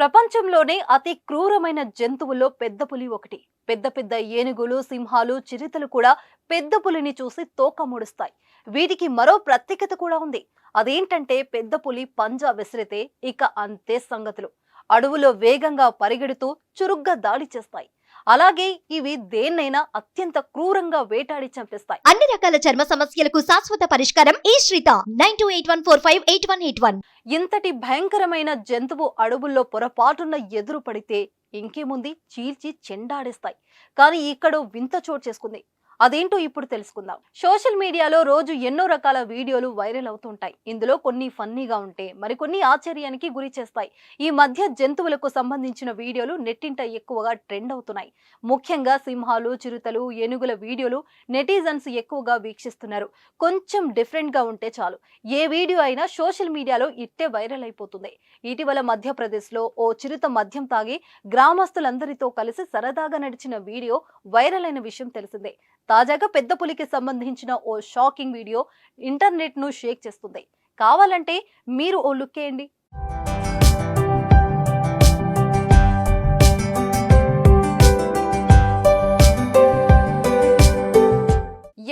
ప్రపంచంలోనే అతి క్రూరమైన జంతువుల్లో పెద్ద పులి ఒకటి. పెద్ద పెద్ద ఏనుగులు, సింహాలు, చిరుతలు కూడా పెద్ద పులిని చూసి తోక ముడుస్తాయి. వీటికి మరో ప్రత్యేకత కూడా ఉంది. అదేంటంటే పెద్ద పులి పంజా విసిరితే ఇక అంతే సంగతులు. అడవులో వేగంగా పరిగెడుతూ చురుగ్గా దాడి చేస్తాయి. అలాగే ఇవి దేన్నైనా అత్యంత క్రూరంగా వేటాడి చంపేస్తాయి. అన్ని రకాల చర్మ సమస్యలకు శాశ్వత పరిష్కారం ఈ శ్రీత 9281458181. ఇంతటి భయంకరమైన జంతువు అడవుల్లో పొరపాటున ఎదురు పడితే ఇంకేముంది, చీల్చి చెండాడేస్తాయి. కానీ ఇక్కడ వింత చోటు చేసుకుంది. అదేంటో ఇప్పుడు తెలుసుకుందాం. సోషల్ మీడియాలో రోజు ఎన్నో రకాల వీడియోలు వైరల్ అవుతుంటాయి. ఇందులో కొన్ని ఫన్నీగా ఉంటే మరికొన్ని ఆశ్చర్యానికి గురి చేస్తాయి. ఈ మధ్య జంతువులకు సంబంధించిన వీడియోలు నెట్టింట ఎక్కువగా ట్రెండ్ అవుతున్నాయి. ముఖ్యంగా సింహాలు, చిరుతలు, ఏనుగుల వీడియోలు నెటిజన్స్ ఎక్కువగా వీక్షిస్తున్నారు. కొంచెం డిఫరెంట్ గా ఉంటే చాలు, ఏ వీడియో అయినా సోషల్ మీడియాలో ఇట్టే వైరల్ అయిపోతుంది. ఇటీవల మధ్యప్రదేశ్ లో ఓ చిరుత మద్యం తాగి గ్రామస్తులందరితో కలిసి సరదాగా నడిచిన వీడియో వైరల్ అయిన విషయం తెలిసిందే. తాజాగా పెద్ద పులికి సంబంధించిన ఓ షాకింగ్ వీడియో ఇంటర్నెట్ ను షేక్ చేస్తుంది. కావాలంటే మీరు ఓ లుక్ వేయండి.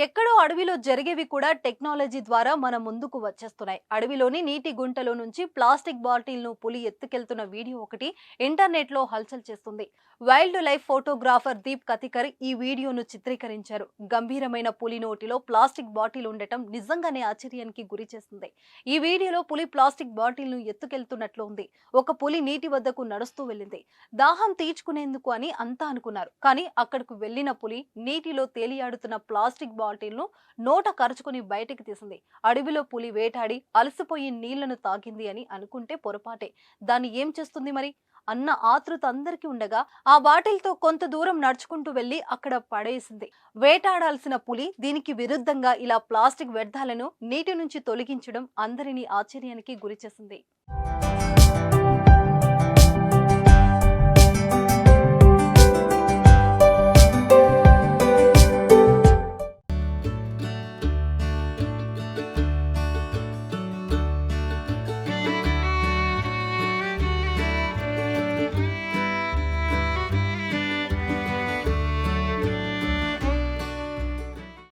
ఎక్కడో అడవిలో జరిగేవి కూడా టెక్నాలజీ ద్వారా మన ముందుకు వచ్చేస్తున్నాయి. అడవిలోని నీటి గుంటలో నుంచి ప్లాస్టిక్ బాటిల్ ను పులి ఎత్తుకెళ్తున్న వీడియో ఒకటి ఇంటర్నెట్ లో హల్చల్ చేస్తుంది. వైల్డ్ లైఫ్ ఫోటోగ్రాఫర్ దీప్ కతికర్ ఈ వీడియోను చిత్రీకరించారు. గంభీరమైన పులి నోటిలో ప్లాస్టిక్ బాటిల్ ఉండటం నిజంగానే ఆశ్చర్యానికి గురి చేస్తుంది. ఈ వీడియోలో పులి ప్లాస్టిక్ బాటిల్ ను ఎత్తుకెళ్తున్నట్లు ఉంది. ఒక పులి నీటి వద్దకు నడుస్తూ వెళ్ళింది. దాహం తీర్చుకునేందుకు అని అంతా అనుకున్నారు. కానీ అక్కడకు వెళ్లిన పులి నీటిలో తేలియాడుతున్న ప్లాస్టిక్ బాటిల్ ను నోట కరుచుకుని బయటికి తీసింది. అడవిలో పులి వేటాడి అలసిపోయి నీళ్లను తాగింది అని అనుకుంటే పొరపాటే. దాన్ని ఏం చేస్తుంది మరి అన్న ఆతృత అందరికీ ఉండగా ఆ బాటిల్ తో కొంత దూరం నడుచుకుంటూ వెళ్లి అక్కడ పడేసింది. వేటాడాల్సిన పులి దీనికి విరుద్ధంగా ఇలా ప్లాస్టిక్ వ్యర్థాలను నీటి నుంచి తొలగించడం అందరినీ ఆశ్చర్యానికి గురిచేసింది.